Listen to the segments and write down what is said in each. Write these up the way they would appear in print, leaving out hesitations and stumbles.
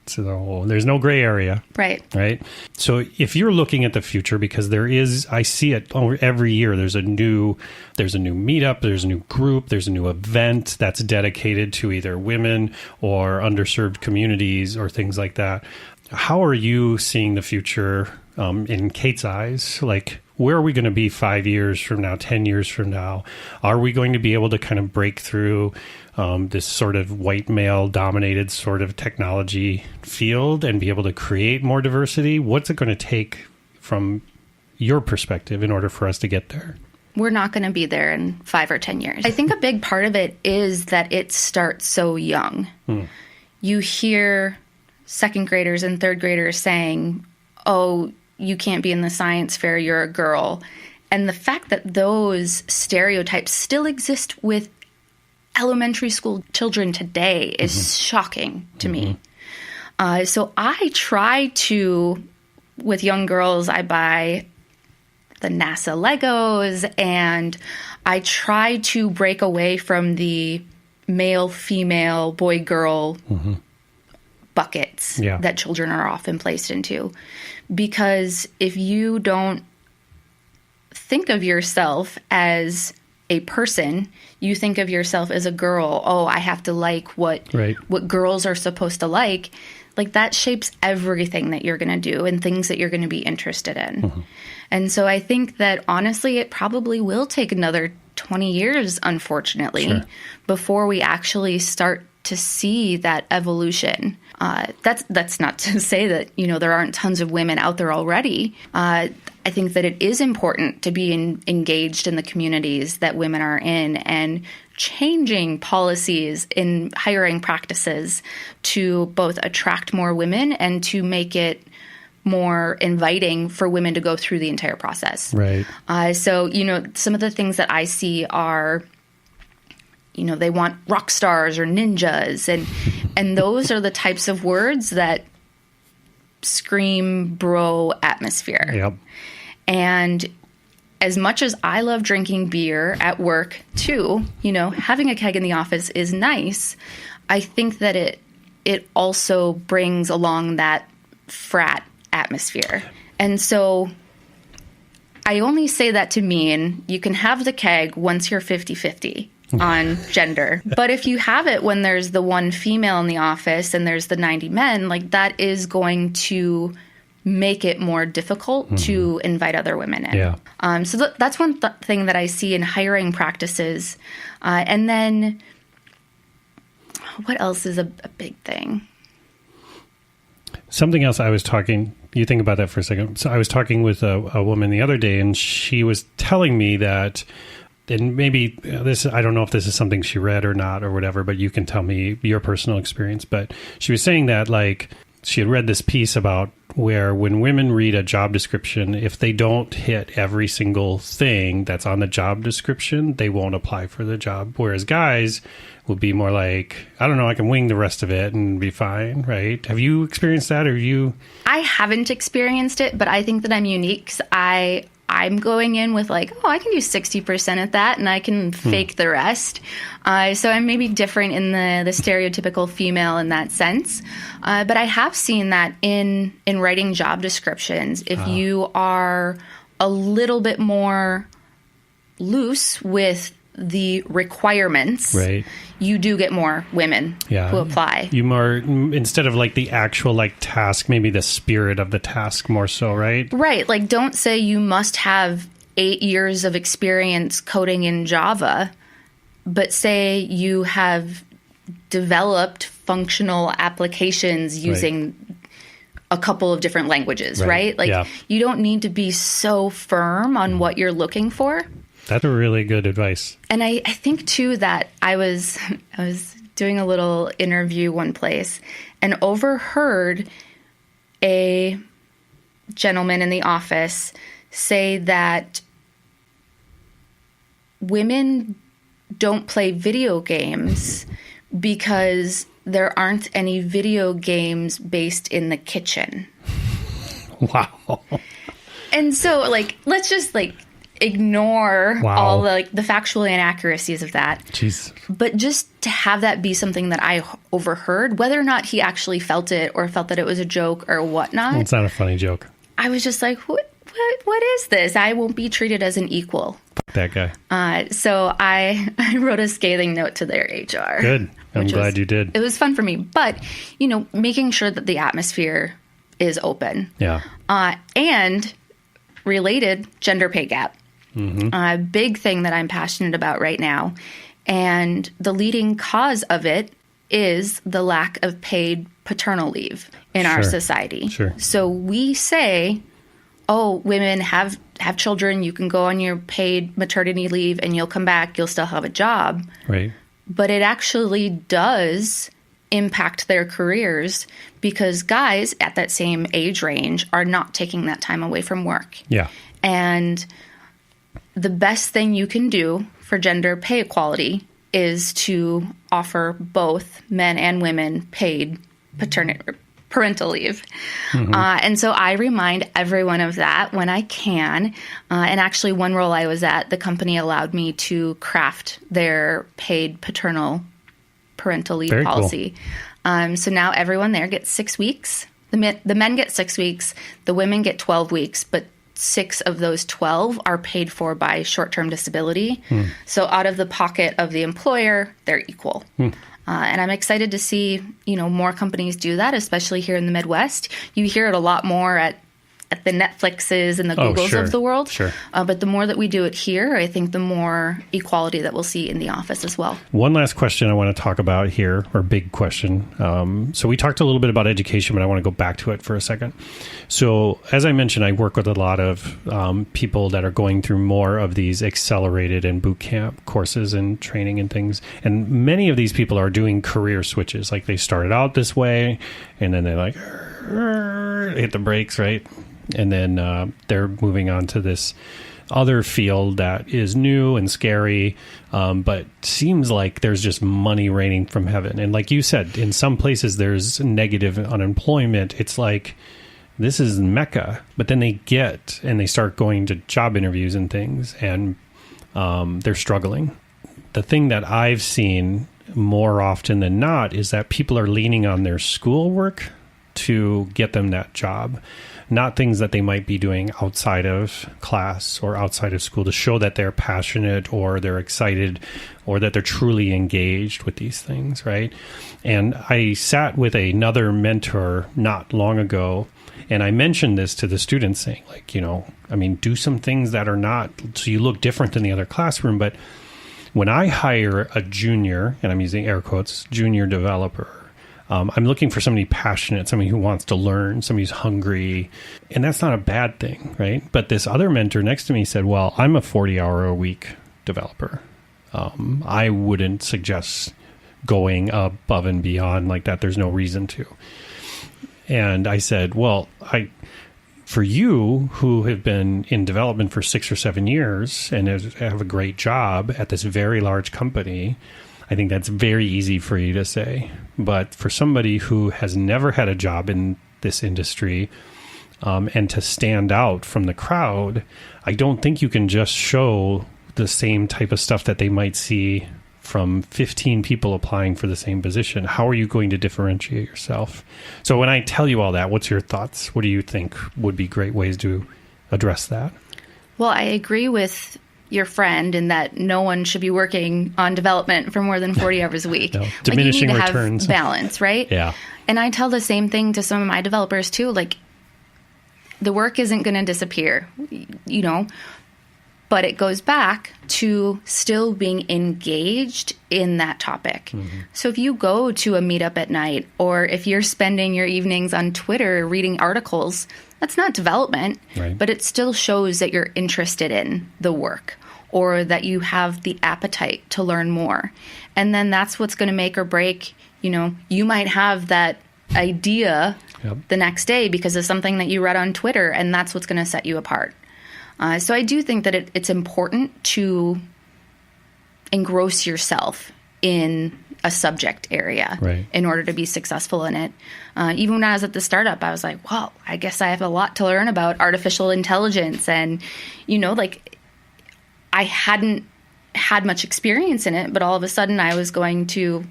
So there's no gray area. Right. Right. So if you're looking at the future, because I see it every year, there's a new meetup, there's a new group, there's a new event that's dedicated to either women or underserved communities or things like that. How are you seeing the future in Kate's eyes? Like, where are we going to be 5 years from now, 10 years from now? Are we going to be able to kind of break through this sort of white male dominated sort of technology field and be able to create more diversity? What's it going to take from your perspective in order for us to get there? We're not going to be there in 5 or 10 years. I think a big part of it is that it starts so young. You hear second graders and third graders saying, oh, you can't be in the science fair, you're a girl. And the fact that those stereotypes still exist with elementary school children today is shocking to me. So I try to, with young girls, I buy the NASA Legos, and I try to break away from the male, female, boy, girl buckets that children are often placed into. Because if you don't think of yourself as a person, you think of yourself as a girl. Oh, I have to like what girls are supposed to like. Like, that shapes everything that you're going to do and things that you're going to be interested in. And so I think that, honestly, it probably will take another 20 years, unfortunately, before we actually start to see that evolution. That's not to say that, there aren't tons of women out there already. I think that it is important to be engaged in the communities that women are in and changing policies in hiring practices to both attract more women and to make it more inviting for women to go through the entire process. Right. So, some of the things that I see are, they want rock stars or ninjas, and those are the types of words that scream bro atmosphere. Yep. And as much as I love drinking beer at work too, having a keg in the office is nice. I think that it also brings along that frat atmosphere. And so I only say that to mean you can have the keg once you're 50-50 on gender. But if you have it when there's the one female in the office and there's the 90 men, like, that is going to make it more difficult to invite other women in. Yeah. So that's one thing that I see in hiring practices. And then what else is a big thing? Something else I was talking, you think about that for a second. So I was talking with a woman the other day, and she was telling me that, and maybe this, I don't know if this is something she read or not or whatever, but you can tell me your personal experience. But she was saying that, like, she had read this piece about where when women read a job description, if they don't hit every single thing that's on the job description, they won't apply for the job. Whereas guys would be more like, I don't know, I can wing the rest of it and be fine, right? Have you experienced that? I haven't experienced it, but I think that I'm unique 'cause I'm going in with like, oh, I can do 60% at that and I can fake the rest. So I'm maybe different in the stereotypical female in that sense. But I have seen that in writing job descriptions. If you are a little bit more loose with the requirements, right, you do get more women who apply. You more, instead of like the actual like task, maybe the spirit of the task more so, right? Right. Like, don't say you must have 8 years of experience coding in Java, but say you have developed functional applications using a couple of different languages, right? Like, you don't need to be so firm on what you're looking for. That's really good advice. And I think, too, that I was doing a little interview one place and overheard a gentleman in the office say that women don't play video games because there aren't any video games based in the kitchen. Wow. And so, like, let's just, like, ignore Wow. all the factual inaccuracies of that. Jeez. But just to have that be something that I overheard, whether or not he actually felt it or felt that it was a joke or whatnot, It's not a funny joke. I was just like, what is this? I won't be treated as an equal. Fuck that guy. So I wrote a scathing note to their HR. Good. I'm glad you did. It was fun for me. But, making sure that the atmosphere is open. Yeah. And related, gender pay gap. A big thing that I'm passionate about right now. And the leading cause of it is the lack of paid paternal leave in our society. Sure. So we say, oh, women have children, you can go on your paid maternity leave and you'll come back, you'll still have a job. Right. But it actually does impact their careers because guys at that same age range are not taking that time away from work. Yeah. And the best thing you can do for gender pay equality is to offer both men and women paid parental leave. And so I remind everyone of that when I can. And actually, one role I was at, the company allowed me to craft their paid parental leave Very policy. Cool. So now everyone there gets 6 weeks. The men get 6 weeks. The women get 12 weeks, but 6 of those 12 are paid for by short-term disability. So out of the pocket of the employer, they're equal. And I'm excited to see, more companies do that, especially here in the Midwest. You hear it a lot more at the Netflixes and the Googles of the world. Sure. But the more that we do it here, I think the more equality that we'll see in the office as well. One last question I want to talk about here, or big question. So we talked a little bit about education, but I want to go back to it for a second. So as I mentioned, I work with a lot of people that are going through more of these accelerated and boot camp courses and training and things. And many of these people are doing career switches. Like they started out this way, and then they hit the brakes, right? And then they're moving on to this other field that is new and scary, but seems like there's just money raining from heaven. And like you said, in some places there's negative unemployment. It's like, this is Mecca. But then they start going to job interviews and things, and they're struggling. The thing that I've seen more often than not is that people are leaning on their schoolwork to get them that job. Not things that they might be doing outside of class or outside of school to show that they're passionate or they're excited or that they're truly engaged with these things, right? And I sat with another mentor not long ago, and I mentioned this to the students saying, do some things that are not, so you look different than the other classroom. But when I hire a junior, and I'm using air quotes, junior developer, I'm looking for somebody passionate, somebody who wants to learn, somebody who's hungry. And that's not a bad thing, right? But this other mentor next to me said, well, I'm a 40-hour-a-week developer. I wouldn't suggest going above and beyond like that. There's no reason to. And I said, well, for you who have been in development for 6 or 7 years and have a great job at this very large company, I think that's very easy for you to say. But for somebody who has never had a job in this industry and to stand out from the crowd, I don't think you can just show the same type of stuff that they might see from 15 people applying for the same position. How are you going to differentiate yourself? So when I tell you all that, what's your thoughts? What do you think would be great ways to address that? Well, I agree with your friend in that no one should be working on development for more than 40 hours a week. No, diminishing you need to returns. Have balance, right? Yeah. And I tell the same thing to some of my developers too. The work isn't going to disappear, but it goes back to still being engaged in that topic. Mm-hmm. So if you go to a meetup at night, or if you're spending your evenings on Twitter reading articles, that's not development, right, but it still shows that you're interested in the work or that you have the appetite to learn more. And then that's what's going to make or break. You might have that idea the next day because of something that you read on Twitter, and that's what's going to set you apart. So I do think that it's important to engross yourself in a subject area in order to be successful in it. Even when I was at the startup, I was like, well, I guess I have a lot to learn about artificial intelligence. And, I hadn't had much experience in it, but all of a sudden I was going to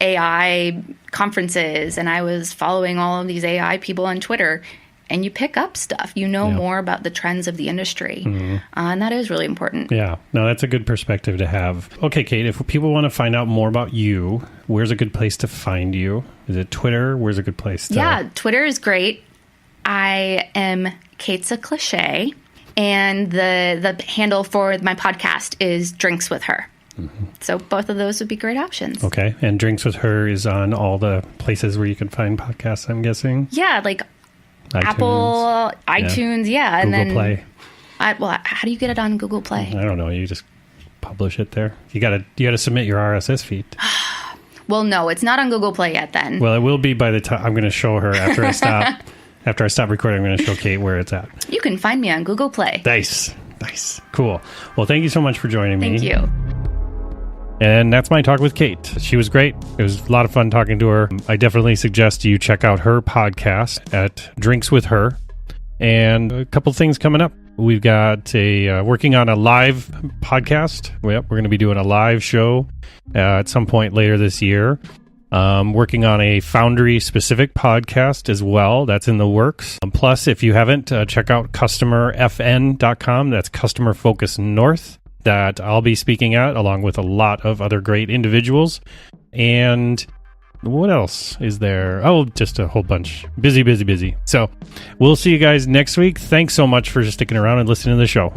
AI conferences and I was following all of these AI people on Twitter, and you pick up stuff. You know more about the trends of the industry, and that is really important. Yeah, no, that's a good perspective to have. Okay, Kate, if people want to find out more about you, where's a good place to find you? Is it Twitter? Where's a good place to... Yeah, Twitter is great. I am Kate's a Cliche, and the handle for my podcast is Drinks with Her. So both of those would be great options. Okay, and Drinks with Her is on all the places where you can find podcasts, I'm guessing? Yeah, like iTunes. Apple, iTunes, Google and then Play. Well, how do you get it on Google Play? I don't know. You just publish it there. You gotta submit your RSS feed. Well, no, it's not on Google Play yet. Then. Well, it will be by the time I'm going to show her after I stop. After I stop recording, I'm going to show Kate where it's at. You can find me on Google Play. Nice, cool. Well, thank you so much for joining me. Thank you. And that's my talk with Kate. She was great. It was a lot of fun talking to her. I definitely suggest you check out her podcast at Drinks with Her. And a couple things coming up. We've got working on a live podcast. Yep, we're going to be doing a live show at some point later this year. Working on a Foundry-specific podcast as well. That's in the works. Plus, if you haven't, check out customerfn.com. That's Customer Focus North, that I'll be speaking at, along with a lot of other great individuals. And what else is there? Oh, just a whole bunch. Busy. So we'll see you guys next week. Thanks so much for sticking around and listening to the show.